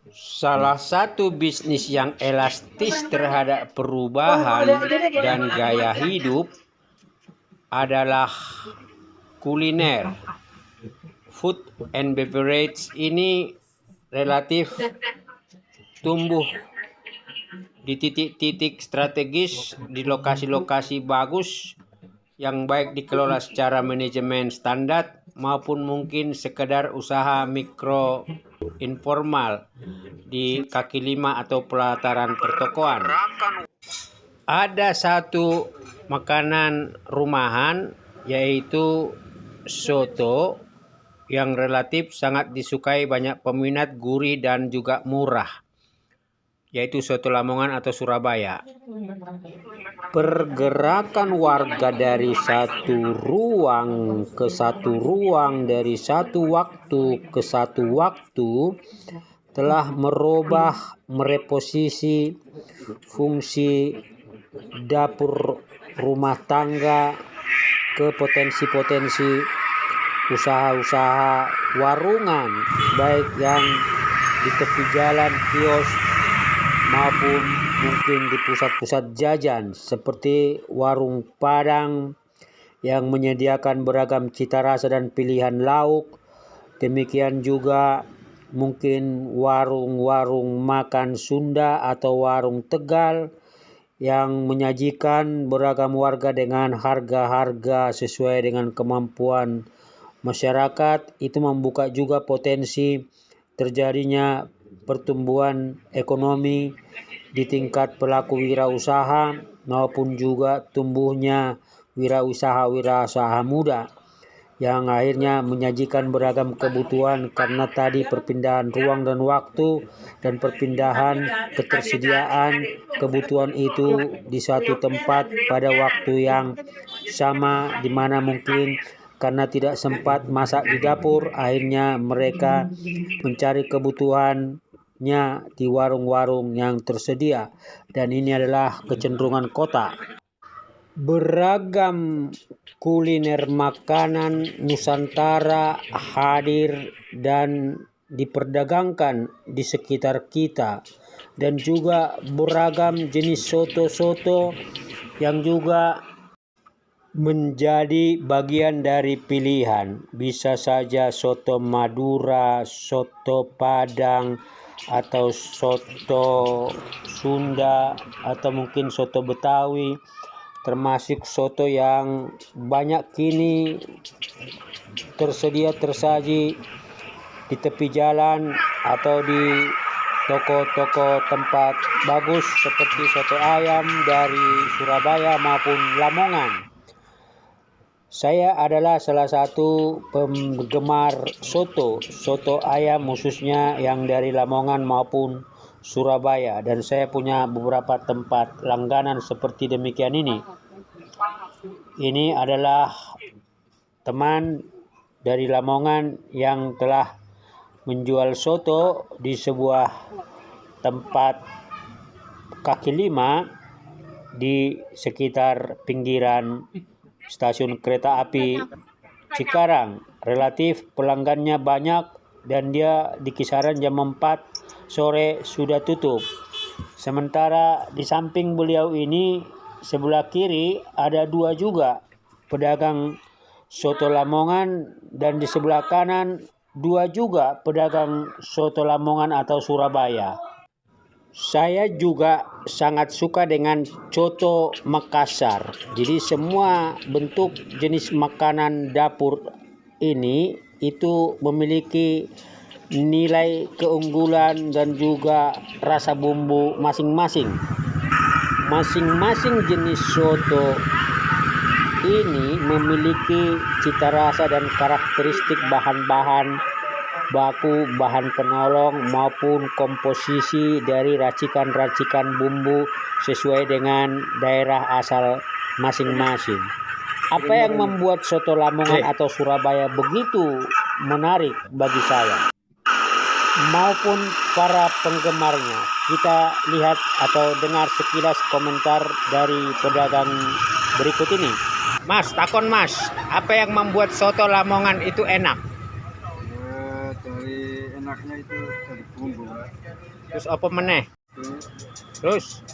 Salah satu bisnis yang elastis terhadap perubahan dan gaya hidup adalah kuliner. Food and beverage ini relatif tumbuh di titik-titik strategis di lokasi-lokasi bagus yang baik dikelola secara manajemen standar maupun mungkin sekedar usaha mikro informal di kaki lima atau pelataran pertokoan. Ada satu makanan rumahan yaitu soto yang relatif sangat disukai banyak peminat, gurih dan juga murah, yaitu soto Lamongan atau Surabaya. Pergerakan warga dari satu ruang ke satu ruang, dari satu waktu ke satu waktu, telah merubah, mereposisi fungsi dapur rumah tangga ke potensi-potensi usaha-usaha warungan, baik yang di tepi jalan, kios, maupun mungkin di pusat-pusat jajan seperti warung Padang yang menyediakan beragam cita rasa dan pilihan lauk. Demikian juga mungkin warung-warung makan Sunda atau warung Tegal yang menyajikan beragam warga dengan harga-harga sesuai dengan kemampuan masyarakat. Itu membuka juga potensi terjadinya pertumbuhan ekonomi di tingkat pelaku wirausaha maupun juga tumbuhnya wirausaha muda yang akhirnya menyajikan beragam kebutuhan karena tadi perpindahan ruang dan waktu dan perpindahan ketersediaan kebutuhan itu di suatu tempat pada waktu yang sama, di mana mungkin karena tidak sempat masak di dapur, akhirnya mereka mencari kebutuhannya di warung-warung yang tersedia, dan ini adalah kecenderungan kota. Beragam kuliner makanan Nusantara hadir dan diperdagangkan di sekitar kita, dan juga beragam jenis soto-soto yang juga menjadi bagian dari pilihan. Bisa saja soto Madura, soto Padang, atau soto Sunda, atau mungkin soto Betawi, termasuk soto yang banyak kini tersaji di tepi jalan atau di toko-toko tempat bagus seperti soto ayam dari Surabaya maupun Lamongan. Saya adalah salah satu penggemar soto ayam khususnya yang dari Lamongan maupun Surabaya, dan saya punya beberapa tempat langganan seperti demikian ini. Ini adalah teman dari Lamongan yang telah menjual soto di sebuah tempat kaki lima di sekitar pinggiran stasiun kereta api Cikarang. Relatif pelanggannya banyak dan dia di kisaran jam 4 sore sudah tutup. Sementara di samping beliau ini, sebelah kiri ada dua juga pedagang soto Lamongan, dan di sebelah kanan dua juga pedagang soto Lamongan atau Surabaya. Saya juga sangat suka dengan coto Makassar. Jadi semua bentuk jenis makanan dapur ini itu memiliki nilai keunggulan dan juga rasa bumbu masing-masing. Masing-masing jenis soto ini memiliki cita rasa dan karakteristik bahan-bahan baku, bahan penolong maupun komposisi dari racikan-racikan bumbu sesuai dengan daerah asal masing-masing. Apa yang membuat soto Lamongan atau Surabaya begitu menarik bagi saya maupun para penggemarnya? Kita lihat atau dengar sekilas komentar dari pedagang berikut ini. Mas, takon Mas, apa yang membuat soto Lamongan itu enak? enaknya itu dari bumbu. Terus apa meneh? Terus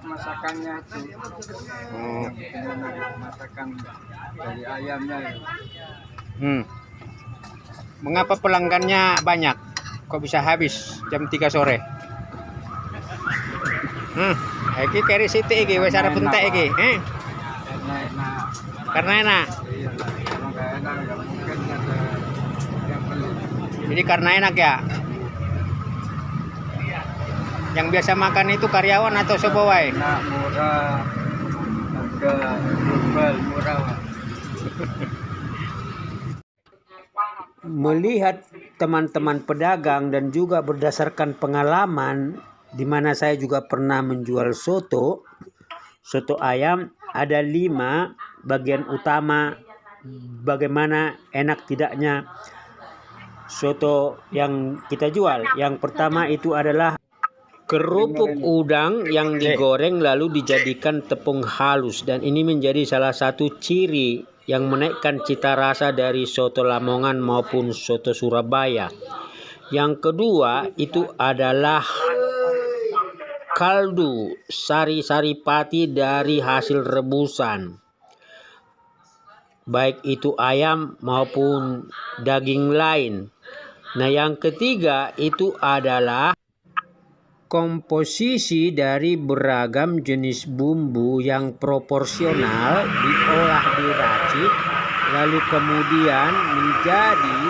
Masakannya itu yang bikin enak, masakan dari ayamnya itu. Mengapa pelanggannya banyak? Kok bisa habis jam 3 sore? Iki keri sithik iki wis arep entek iki. Karena enak. Karena enak. Iya, kalau nggak enak nggak mungkin ada yang beli. Jadi karena enak ya. Yang biasa makan itu karyawan atau sapa wae? Enak, murah, harga global murah. Melihat teman-teman pedagang dan juga berdasarkan pengalaman di mana saya juga pernah menjual soto ayam, ada 5 bagian utama bagaimana enak tidaknya soto yang kita jual. Yang pertama itu adalah kerupuk udang yang digoreng lalu dijadikan tepung halus, dan ini menjadi salah satu ciri yang menaikkan cita rasa dari soto Lamongan maupun soto Surabaya. Yang kedua itu adalah kaldu sari-sari pati dari hasil rebusan, baik itu ayam maupun daging lain. Nah, yang ketiga itu adalah komposisi dari beragam jenis bumbu yang proporsional diolah diracik lalu kemudian menjadi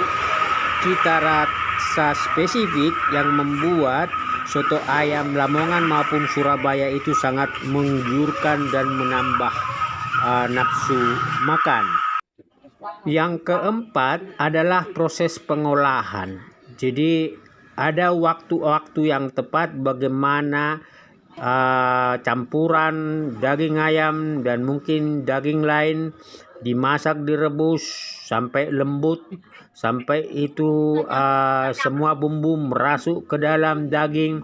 cita rasa spesifik yang membuat soto ayam Lamongan maupun Surabaya itu sangat menggiurkan dan menambah nafsu makan. Yang keempat adalah proses pengolahan. Jadi ada waktu-waktu yang tepat bagaimana campuran daging ayam dan mungkin daging lain dimasak, direbus sampai lembut, sampai itu semua bumbu merasuk ke dalam daging,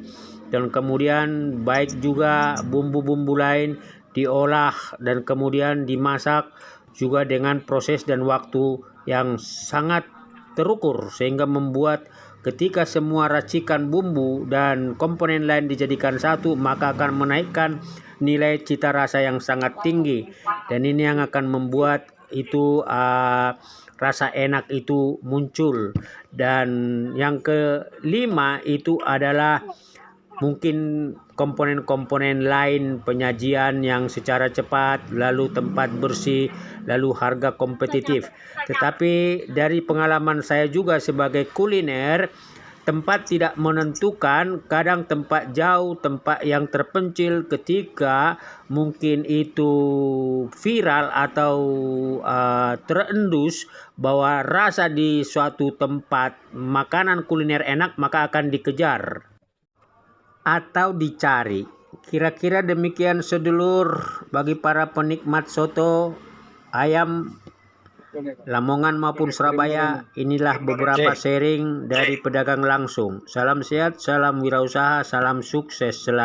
dan kemudian baik juga bumbu-bumbu lain diolah dan kemudian dimasak juga dengan proses dan waktu yang sangat terukur, sehingga membuat ketika semua racikan bumbu dan komponen lain dijadikan satu, maka akan menaikkan nilai cita rasa yang sangat tinggi, dan ini yang akan membuat itu rasa enak itu muncul. Dan yang kelima itu adalah mungkin komponen-komponen lain penyajian yang secara cepat, lalu tempat bersih, lalu harga kompetitif. Tetapi dari pengalaman saya juga sebagai kuliner, tempat tidak menentukan, kadang tempat jauh, tempat yang terpencil, ketika mungkin itu viral atau terendus bahwa rasa di suatu tempat makanan kuliner enak, maka akan dikejar atau dicari. Kira-kira demikian sedulur bagi para penikmat soto ayam Lamongan maupun Surabaya. Inilah beberapa sharing dari pedagang langsung. Salam sehat, salam wirausaha, salam sukses selalu.